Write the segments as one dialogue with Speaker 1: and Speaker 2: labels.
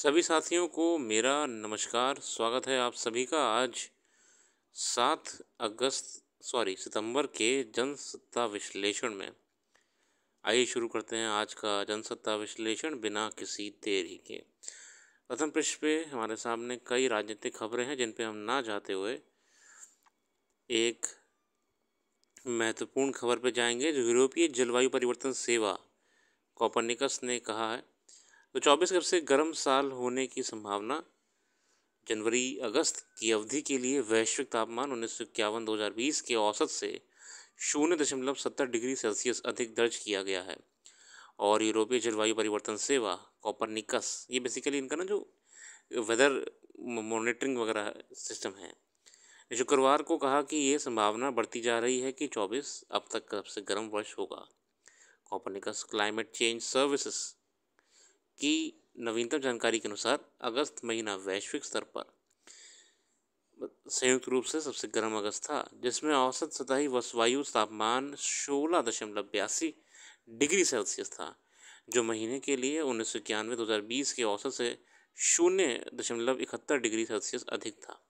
Speaker 1: सभी साथियों को मेरा नमस्कार। स्वागत है आप सभी का आज 7 अगस्त सितंबर के जनसत्ता विश्लेषण में। आइए शुरू करते हैं आज का जनसत्ता विश्लेषण बिना किसी देरी के। प्रथम पृष्ठ पे हमारे सामने कई राजनीतिक खबरें हैं जिन पे हम ना जाते हुए एक महत्वपूर्ण खबर पे जाएंगे जो यूरोपीय जलवायु परिवर्तन सेवा कोपरनिकस ने कहा है। तो 24 से गर्म साल होने की संभावना। जनवरी अगस्त की अवधि के लिए वैश्विक तापमान 1951-2020 के औसत से 0.70 डिग्री सेल्सियस अधिक दर्ज किया गया है। और यूरोपीय जलवायु परिवर्तन सेवा कोपरनिकस, ये बेसिकली इनका ना जो वेदर मॉनिटरिंग वगैरह सिस्टम है, शुक्रवार को कहा कि ये संभावना बढ़ती जा रही है कि 24 अब तक का सबसे गर्म वर्ष होगा। कोपरनिकस क्लाइमेट चेंज सर्विसेज की नवीनतम जानकारी के अनुसार अगस्त महीना वैश्विक स्तर पर संयुक्त रूप से सबसे गर्म अगस्त था, जिसमें औसत सतही वायु तापमान 16.82 डिग्री सेल्सियस था, जो महीने के लिए 1991-2020 के औसत से 0.71 डिग्री सेल्सियस अधिक था।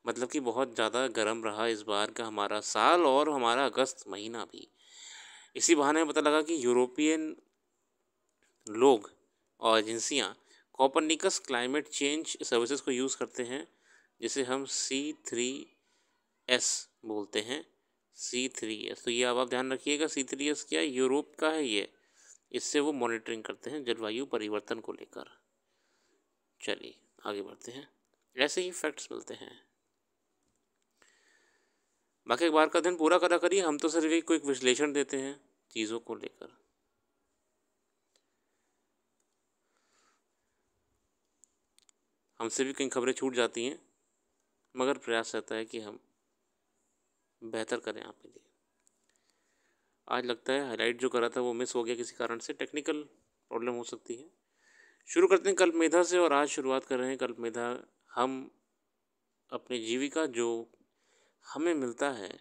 Speaker 1: मतलब कि बहुत ज़्यादा गर्म रहा इस बार का हमारा साल और हमारा अगस्त महीना भी। इसी बहाने पता लगा कि यूरोपियन लोग और एजेंसियाँ कोपरनिकस क्लाइमेट चेंज सर्विसेज को यूज़ करते हैं, जिसे हम C3S बोलते हैं। C3S, तो ये अब आप ध्यान रखिएगा, C3S क्या है, यूरोप का है ये। इससे वो मॉनिटरिंग करते हैं जलवायु परिवर्तन को लेकर। चलिए आगे बढ़ते हैं, ऐसे ही फैक्ट्स मिलते हैं। बाकी अखबार का दिन पूरा करा करिए, हम तो सिर्फ एक क्विक विश्लेषण देते हैं चीज़ों को लेकर। हमसे भी कई खबरें छूट जाती हैं, मगर प्रयास रहता है कि हम बेहतर करें आपके लिए। आज लगता है हाईलाइट जो करा था वो मिस हो गया, किसी कारण से टेक्निकल प्रॉब्लम हो सकती है। शुरू करते हैं कल्पमेधा से, और आज शुरुआत कर रहे हैं कल्पमेधा। हम अपनी जीविका जो हमें मिलता है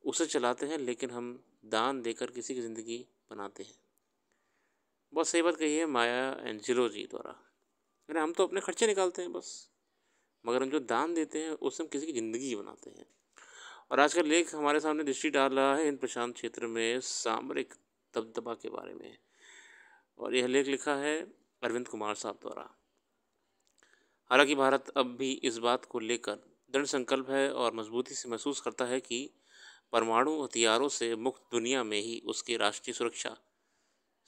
Speaker 1: उसे चलाते हैं, लेकिन हम दान देकर किसी की ज़िंदगी बनाते हैं। बहुत सही बात कही है माया एंजेलो जी द्वारा। अरे हम तो अपने खर्चे निकालते हैं बस, मगर हम जो दान देते हैं उससे हम किसी की ज़िंदगी बनाते हैं। और आज का लेख हमारे सामने दृष्टि डाल रहा है हिंद प्रशांत क्षेत्र में सामरिक दबदबा के बारे में, और यह लेख लिखा है अरविंद कुमार साहब द्वारा। हालांकि भारत अब भी इस बात को लेकर दृढ़ संकल्प है और मजबूती से महसूस करता है कि परमाणु हथियारों से मुक्त दुनिया में ही उसकी राष्ट्रीय सुरक्षा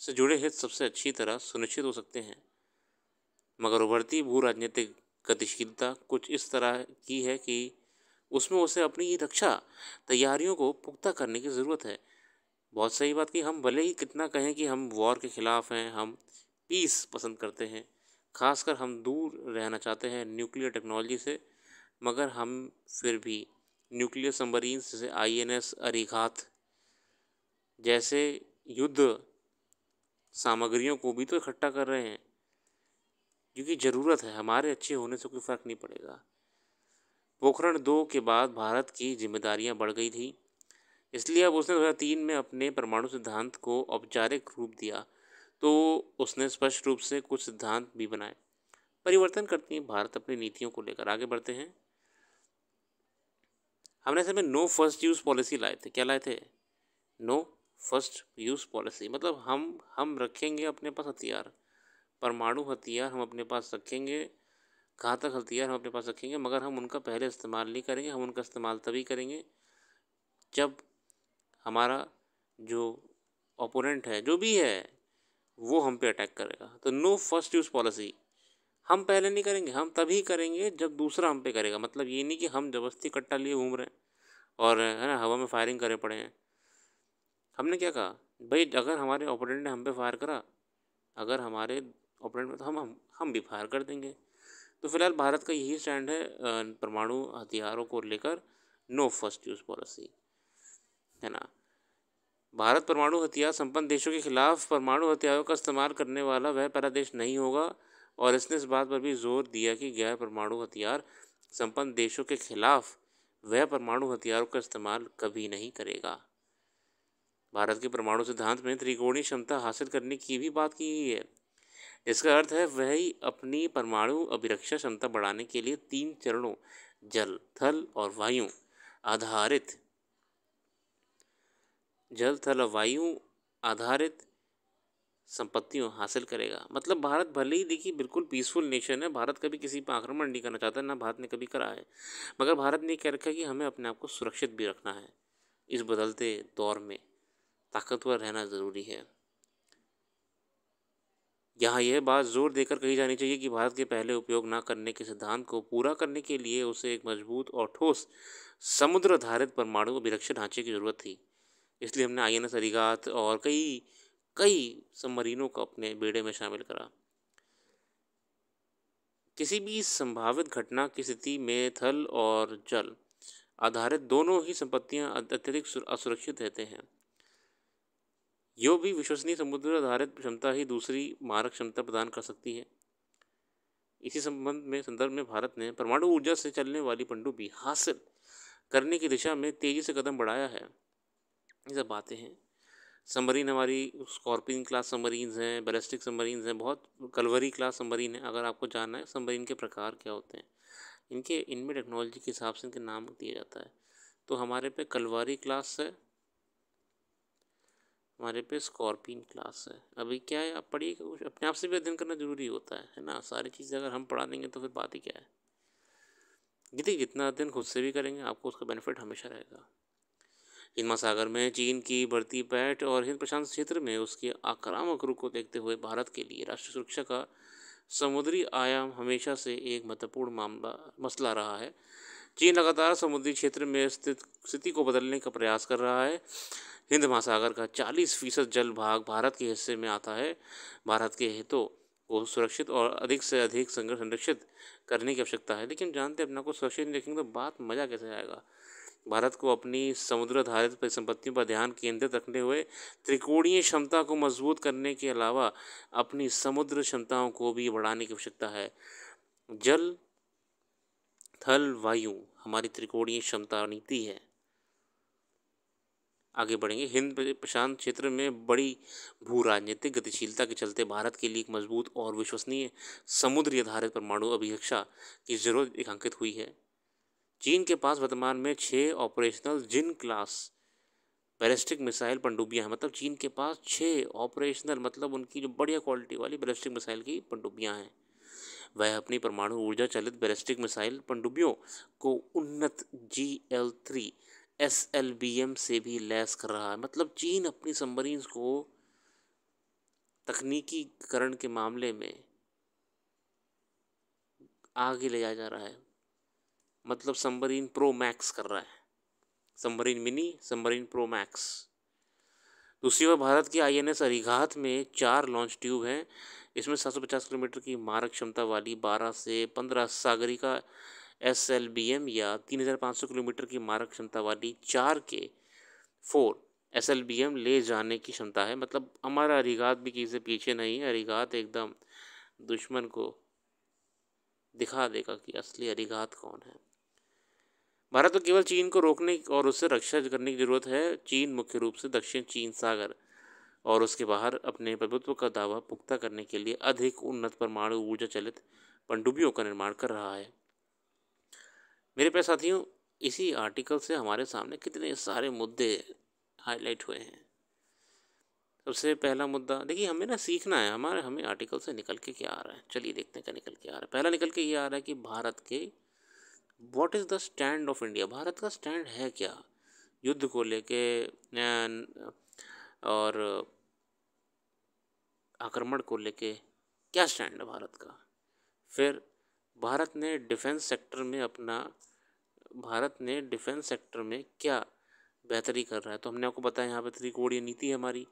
Speaker 1: से जुड़े हित सबसे अच्छी तरह सुनिश्चित हो सकते हैं। मगर उभरती भू राजनीतिक गतिशीलता कुछ इस तरह की है कि उसमें उसे अपनी रक्षा तैयारियों को पुख्ता करने की ज़रूरत है। बहुत सही बात कि हम भले ही कितना कहें कि हम वॉर के ख़िलाफ़ हैं, हम पीस पसंद करते हैं, खासकर हम दूर रहना चाहते हैं न्यूक्लियर टेक्नोलॉजी से, मगर हम फिर भी न्यूक्लियर सबमरीन जैसे INS अरिघात जैसे युद्ध सामग्रियों को भी तो इकट्ठा कर रहे हैं, क्योंकि ज़रूरत है। हमारे अच्छे होने से कोई फ़र्क नहीं पड़ेगा। पोखरण 2 के बाद भारत की जिम्मेदारियां बढ़ गई थी, इसलिए अब उसने 2003 में अपने परमाणु सिद्धांत को औपचारिक रूप दिया। तो उसने स्पष्ट रूप से कुछ सिद्धांत भी बनाए। परिवर्तन करती है भारत अपनी नीतियों को लेकर। आगे बढ़ते हैं। हमने ऐसे में नो फर्स्ट यूज़ पॉलिसी लाए थे। क्या लाए थे? नो फर्स्ट यूज़ पॉलिसी, मतलब हम रखेंगे अपने पास हथियार, परमाणु हथियार हम अपने पास रखेंगे, घातक हथियार हम अपने पास रखेंगे, मगर हम उनका पहले इस्तेमाल नहीं करेंगे। हम उनका इस्तेमाल तभी करेंगे जब हमारा जो ओपोनेंट है, जो भी है, वो हम पे अटैक करेगा। तो नो फर्स्ट यूज़ पॉलिसी, हम पहले नहीं करेंगे, हम तभी करेंगे जब दूसरा हम पे करेगा। मतलब ये नहीं कि हम ज़बरदस्ती कट्टा लिए घूम रहे हैं और है ना हवा में फायरिंग करे पड़े हैं। हमने क्या कहा भाई, अगर हमारे ओपोनेंट ने हम पे फायर करा, अगर हमारे ओपोनेंट में, तो हम भी फायर कर देंगे। तो फिलहाल भारत का यही स्टैंड है परमाणु हथियारों को लेकर, नो फर्स्ट यूज़ पॉलिसी, है ना। भारत परमाणु हथियार संपन्न देशों के खिलाफ परमाणु हथियारों का इस्तेमाल करने वाला वह पहला देश नहीं होगा, और इसने इस बात पर भी जोर दिया कि गैर परमाणु हथियार संपन्न देशों के खिलाफ वह परमाणु हथियारों का इस्तेमाल कभी नहीं करेगा। भारत के परमाणु सिद्धांत में त्रिकोणीय क्षमता हासिल करने की भी बात की गई है। इसका अर्थ है वही अपनी परमाणु अभिरक्षा क्षमता बढ़ाने के लिए 3 चरणों जल, थल और वायु आधारित संपत्तियों हासिल करेगा। मतलब भारत भले ही देखिए बिल्कुल पीसफुल नेशन है, भारत कभी किसी पर आक्रमण नहीं करना चाहता, ना भारत ने कभी करा है, मगर भारत ने कह रखा है कि हमें अपने आप को सुरक्षित भी रखना है। इस बदलते दौर में ताकतवर रहना ज़रूरी है। यहाँ यह बात जोर देकर कही जानी चाहिए कि भारत के पहले उपयोग न करने के सिद्धांत को पूरा करने के लिए उसे एक मजबूत और ठोस समुद्र आधारित परमाणु अभिरक्षा ढांचे की जरूरत थी। इसलिए हमने INS अरिगात और कई कई सबमरीनों को अपने बेड़े में शामिल करा। किसी भी संभावित घटना की स्थिति में थल और जल आधारित दोनों ही संपत्तियां अत्यधिक असुरक्षित रहते हैं। यो भी विश्वसनीय समुद्र आधारित क्षमता ही दूसरी मारक क्षमता प्रदान कर सकती है। इसी संदर्भ में भारत ने परमाणु ऊर्जा से चलने वाली पनडुब्बी हासिल करने की दिशा में तेजी से कदम बढ़ाया है। ये सब बातें हैं। सबमरीन हमारी स्कॉर्पियन क्लास सबमरीन्स हैं, बैलिस्टिक सबमरीन्स हैं, बहुत कलवरी क्लास सबमरीन है। अगर आपको जानना है सबमरीन के प्रकार क्या होते हैं, इनमें टेक्नोलॉजी के हिसाब से इनके नाम दिया जाता है। तो हमारे पे कलवरी क्लास है, हमारे पे स्कॉर्पियन क्लास है। अभी क्या है, आप पढ़िए, कुछ अपने आप से भी अध्ययन करना जरूरी होता है ना। सारी चीज़ें अगर हम पढ़ा देंगे तो फिर बात ही क्या है। जितना अध्ययन खुद से भी करेंगे आपको उसका बेनिफिट हमेशा रहेगा। हिंद महासागर में चीन की बढ़ती पैठ और हिंद प्रशांत क्षेत्र में उसके आक्रामक रुख को देखते हुए भारत के लिए राष्ट्रीय सुरक्षा का समुद्री आयाम हमेशा से एक महत्वपूर्ण मसला रहा है। चीन लगातार समुद्री क्षेत्र में स्थित स्थिति को बदलने का प्रयास कर रहा है। हिंद महासागर का 40% जल भाग भारत के हिस्से में आता है। भारत के हितों को सुरक्षित और अधिक से अधिक संरक्षित करने की आवश्यकता है। लेकिन जानते अपना को सुरक्षित नहीं रखेंगे तो बात मज़ा कैसे आएगा। भारत को अपनी समुद्र आधारित परिसंपत्तियों पर ध्यान केंद्रित रखते हुए त्रिकोणीय क्षमता को मजबूत करने के अलावा अपनी समुद्र क्षमताओं को भी बढ़ाने की आवश्यकता है। जल, थल, वायु हमारी त्रिकोणीय क्षमता नीति है। आगे बढ़ेंगे। हिंद प्रशांत क्षेत्र में बड़ी भू राजनीतिक गतिशीलता के चलते भारत के लिए एक मजबूत और विश्वसनीय समुद्री आधारित परमाणु अभिरक्षा की जरूरत रेखांकित हुई है। चीन के पास वर्तमान में 6 ऑपरेशनल जिन क्लास बैलिस्टिक मिसाइल पनडुब्बियां हैं। मतलब चीन के पास 6 ऑपरेशनल, मतलब उनकी जो बढ़िया क्वालिटी वाली बैलिस्टिक मिसाइल की पनडुब्बियां हैं। वह अपनी परमाणु ऊर्जा चलित बैलिस्टिक मिसाइल पनडुब्बियों को उन्नत GL3 SLBM से भी लैस कर रहा है। मतलब चीन अपनी सबमरीन्स को तकनीकीकरण के मामले में आगे ले जाया जा रहा है। मतलब सबमरीन प्रो मैक्स कर रहा है, submarine mini, submarine pro max. दूसरी ओर भारत की INS अरिघात में 4 लॉन्च ट्यूब हैं। इसमें 750 किलोमीटर की मारक क्षमता वाली 12 से 15 सागरिका SLBM या 3500 किलोमीटर की मारक क्षमता वाली 4 SLBM ले जाने की क्षमता है। मतलब हमारा अरिघात भी किसी से पीछे नहीं है। अरिघात एकदम दुश्मन को दिखा देगा कि असली अरिघात कौन है। भारत को केवल चीन को रोकने और उससे रक्षा करने की जरूरत है। चीन मुख्य रूप से दक्षिण चीन सागर और उसके बाहर अपने प्रभुत्व का दावा पुख्ता करने के लिए अधिक उन्नत परमाणु ऊर्जा चलित पनडुब्बियों का निर्माण कर रहा है। मेरे प्यारे साथियों, इसी आर्टिकल से हमारे सामने कितने सारे मुद्दे हाईलाइट हुए हैं। सबसे पहला मुद्दा देखिए, हमें ना सीखना है हमें आर्टिकल से निकल के क्या आ रहा है। चलिए देखते हैं क्या निकल के आ रहा है। पहला निकल के ये आ रहा है कि भारत के what is the stand of India. Bharat का स्टैंड है क्या युद्ध को लेके और आक्रमण को लेके, क्या स्टैंड है भारत का। फिर भारत ने डिफेंस सेक्टर में क्या बेहतरी कर रहा है। तो हमने आपको बताया यहाँ पे त्रिकोणीय नीति है हमारी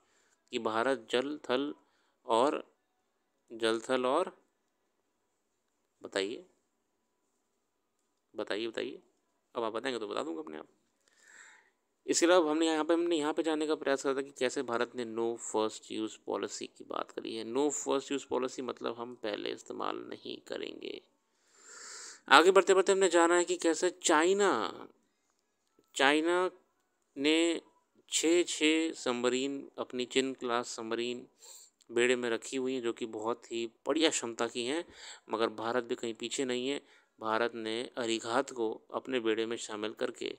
Speaker 1: कि भारत जल थल और बताइए अब आप बताएंगे तो बता दूंगा अपने आप। इसके अलावा हमने यहाँ पे जानने का प्रयास करा था कि कैसे भारत ने नो फर्स्ट यूज़ पॉलिसी की बात करी है। नो फर्स्ट यूज़ पॉलिसी मतलब हम पहले इस्तेमाल नहीं करेंगे। आगे बढ़ते बढ़ते हमने जाना है कि कैसे चाइना ने 6 सबमरीन, अपनी चिन क्लास सबमरीन बेड़े में रखी हुई हैं जो कि बहुत ही बढ़िया क्षमता की हैं, मगर भारत भी कहीं पीछे नहीं है। भारत ने अरीघात को अपने बेड़े में शामिल करके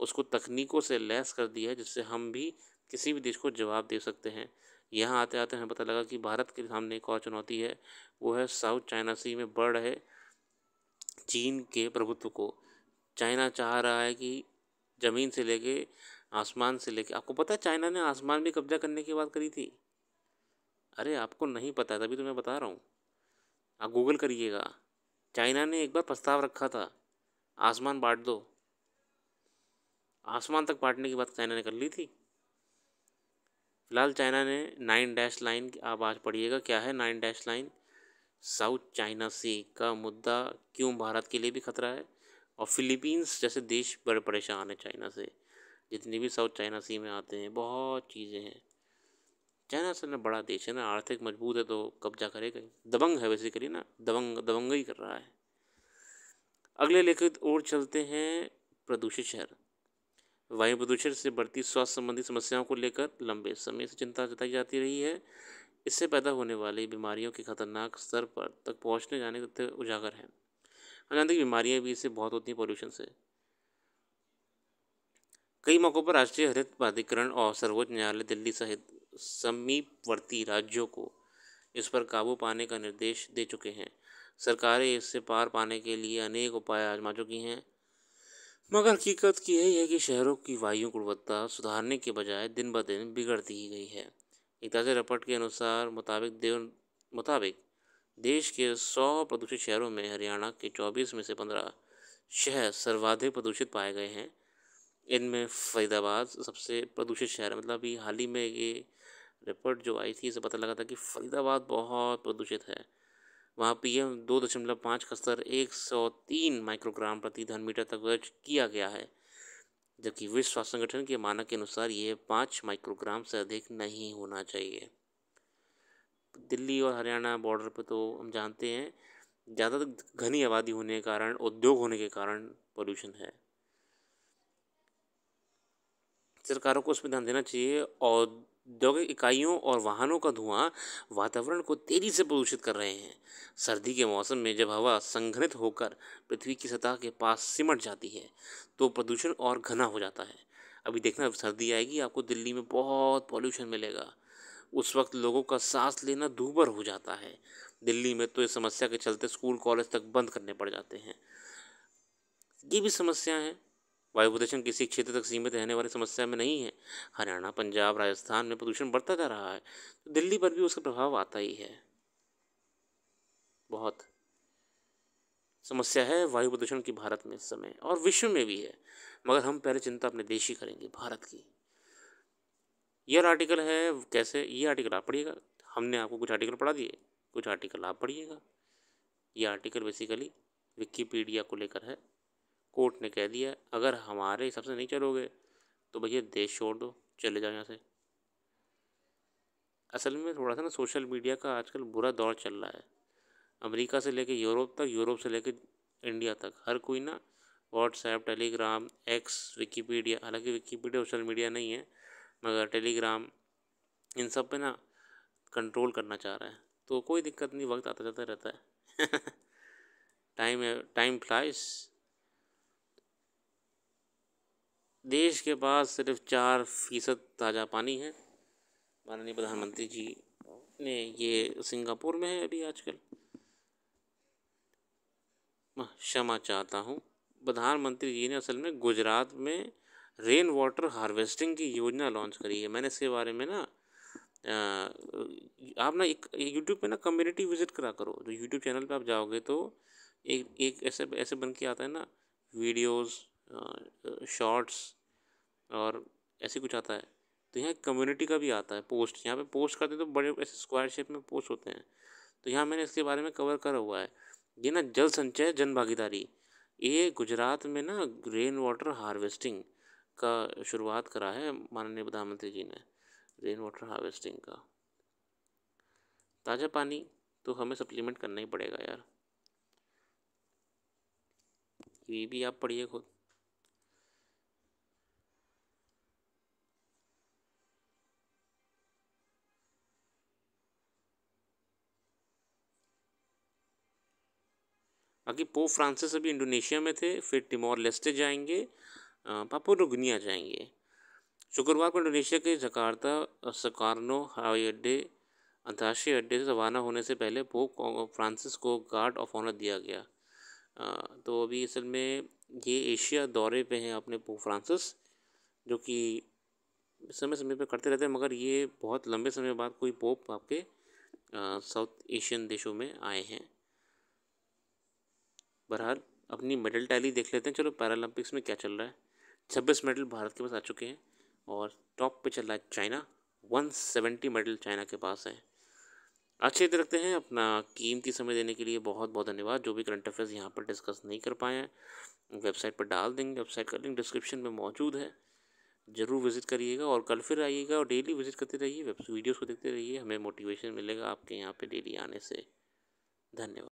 Speaker 1: उसको तकनीकों से लैस कर दिया है, जिससे हम भी किसी भी देश को जवाब दे सकते हैं। यहाँ आते आते हमें पता लगा कि भारत के सामने एक और चुनौती है, वो है साउथ चाइना सी में बढ़ रहे चीन के प्रभुत्व को। चाइना चाह रहा है कि ज़मीन से लेके आसमान से लेके, आपको पता है चाइना ने आसमान भी कब्जा करने की बात करी थी। अरे आपको नहीं पता है, तभी तो मैं बता रहा हूँ, आप गूगल करिएगा। चाइना ने एक बार प्रस्ताव रखा था, आसमान बांट दो। आसमान तक बांटने की बात चाइना ने कर ली थी। फिलहाल चाइना ने 9 डैश लाइन, आप आज पढ़िएगा क्या है 9 डैश लाइन। साउथ चाइना सी का मुद्दा क्यों भारत के लिए भी खतरा है, और फिलीपींस जैसे देश बड़े परेशान है चाइना से। जितने भी साउथ चाइना सी में आते हैं बहुत चीज़ें हैं। चाइना असल में बड़ा देश है ना, आर्थिक मजबूत है तो कब्जा करेगा ही, दबंग है बेसिकली ना, दबंग ही कर रहा है। अगले लेख और चलते हैं, प्रदूषित शहर। वायु प्रदूषण से बढ़ती स्वास्थ्य संबंधी समस्याओं को लेकर लंबे समय से चिंता जताई जाती रही है। इससे पैदा होने वाली बीमारियों के खतरनाक स्तर पर तक पहुंचने जाने तथ्य उजागर हैं। हम जानते हैं कि बीमारियां भी इससे बहुत होती हैं पॉल्यूशन से। कई मौक़ों पर राष्ट्रीय हरित प्राधिकरण और सर्वोच्च न्यायालय दिल्ली सहित समीपवर्ती राज्यों को इस पर काबू पाने का निर्देश दे चुके हैं। सरकारें इससे पार पाने के लिए अनेक उपाय आजमा चुकी हैं, मगर हकीकत की यही है कि शहरों की वायु गुणवत्ता सुधारने के बजाय दिन ब दिन बिगड़ती ही गई है। एक ताज़ा रिपोर्ट के मुताबिक देश के 100 प्रदूषित शहरों में हरियाणा के 24 में से 15 शहर सर्वाधिक प्रदूषित पाए गए हैं। इनमें फरीदाबाद सबसे प्रदूषित शहर है। मतलब अभी हाल ही में ये रिपोर्ट जो आई थी, इससे पता लगा था कि फरीदाबाद बहुत प्रदूषित है। वहाँ PM 2.5 का स्तर 103 माइक्रोग्राम प्रति घन मीटर तक दर्ज किया गया है, जबकि विश्व स्वास्थ्य संगठन के मानक के अनुसार ये 5 माइक्रोग्राम से अधिक नहीं होना चाहिए। दिल्ली और हरियाणा बॉर्डर पे तो हम जानते हैं ज़्यादा घनी आबादी होने के कारण, उद्योग होने के कारण पोल्यूशन है। सरकारों को उस पर ध्यान देना चाहिए। औद्योगिक इकाइयों और वाहनों का धुआं वातावरण को तेज़ी से प्रदूषित कर रहे हैं। सर्दी के मौसम में जब हवा संघनित होकर पृथ्वी की सतह के पास सिमट जाती है तो प्रदूषण और घना हो जाता है। अभी देखना, सर्दी आएगी आपको दिल्ली में बहुत पॉल्यूशन मिलेगा। उस वक्त लोगों का सांस लेना दूभर हो जाता है। दिल्ली में तो इस समस्या के चलते स्कूल कॉलेज तक बंद करने पड़ जाते हैं। ये भी समस्या है। वायु प्रदूषण किसी क्षेत्र तक सीमित रहने वाली समस्या में नहीं है। हरियाणा, पंजाब, राजस्थान में प्रदूषण बढ़ता जा रहा है, तो दिल्ली पर भी उसका प्रभाव आता ही है। बहुत समस्या है वायु प्रदूषण की भारत में इस समय, और विश्व में भी है, मगर हम पहले चिंता अपने देश ही करेंगे, भारत की। यह आर्टिकल है, कैसे ये आर्टिकल आप पढ़िएगा। हमने आपको कुछ आर्टिकल पढ़ा दिए, कुछ आर्टिकल आप पढ़िएगा। ये आर्टिकल बेसिकली विकिपीडिया को लेकर है। कोर्ट ने कह दिया अगर हमारे हिसाब से नहीं चलोगे तो भैया देश छोड़ दो, चले जाओ यहाँ से। असल में थोड़ा सा ना सोशल मीडिया का आजकल बुरा दौर चल रहा है। अमेरिका से लेके यूरोप तक, यूरोप से लेके इंडिया तक, हर कोई ना व्हाट्सएप, टेलीग्राम, एक्स, विकिपीडिया, हालांकि विकिपीडिया सोशल मीडिया नहीं है, मगर टेलीग्राम, इन सब पे ना कंट्रोल करना चाह रहा है। तो कोई दिक्कत नहीं, वक्त आता जाता रहता है। Time flies. देश के पास सिर्फ 4% ताज़ा पानी है। माननीय प्रधानमंत्री जी ने, ये सिंगापुर में है अभी आजकल, क्षमा चाहता हूँ, प्रधानमंत्री जी ने असल में गुजरात में रेन वाटर हार्वेस्टिंग की योजना लॉन्च करी है। मैंने इसके बारे में ना आप ना एक यूट्यूब पे ना कम्युनिटी विजिट करा करो। जो यूट्यूब चैनल पे आप जाओगे तो एक एक ऐसे ऐसे बन के आता है ना, वीडियोस, शॉर्ट्स और ऐसे कुछ आता है। तो यहाँ कम्युनिटी का भी आता है पोस्ट, यहाँ पे पोस्ट करते तो बड़े ऐसे स्क्वायर शेप में पोस्ट होते हैं। तो यहाँ मैंने इसके बारे में कवर करा हुआ है। ये ना जल संचय जन भागीदारी, ये गुजरात में ना रेन वाटर हार्वेस्टिंग का शुरुआत करा है माननीय प्रधानमंत्री जी ने, रेन वाटर हार्वेस्टिंग का। ताज़ा पानी तो हमें सप्लीमेंट करना ही पड़ेगा यार, ये भी आप पढ़िए खुद। बाकी पोप फ्रांसिस अभी इंडोनेशिया में थे, फिर टिमोर लेस्टे जाएंगे, पापुआ न्यू गिनिया जाएंगे। शुक्रवार को इंडोनेशिया के जकार्ता सकारनो हवाई अड्डे अंतर्राष्ट्रीय अड्डे से रवाना होने से पहले पोप फ्रांसिस को गार्ड ऑफ ऑनर दिया गया। तो अभी असल में ये एशिया दौरे पे हैं अपने पोप फ्रांसिस, जो कि समय समय पे करते रहते हैं, मगर ये बहुत लंबे समय बाद कोई पोप आपके साउथ एशियन देशों में आए हैं। बहरहाल अपनी मेडल टैली देख लेते हैं। चलो पैरालंपिक्स में क्या चल रहा है। 26 मेडल भारत के पास आ चुके हैं और टॉप पे चल रहा है चाइना। 170 मेडल चाइना के पास है। अच्छे रखते हैं। अपना कीमती समय देने के लिए बहुत बहुत धन्यवाद। जो भी करंट अफेयर्स यहाँ पर डिस्कस नहीं कर पाए हैं वेबसाइट पर डाल देंगे। वेबसाइट का लिंक डिस्क्रिप्शन में मौजूद है, ज़रूर विज़िट करिएगा और कल फिर आइएगा और डेली विज़िट करते रहिए, वेब वीडियोज़ को देखते रहिए। हमें मोटिवेशन मिलेगा आपके यहाँ पे डेली आने से। धन्यवाद।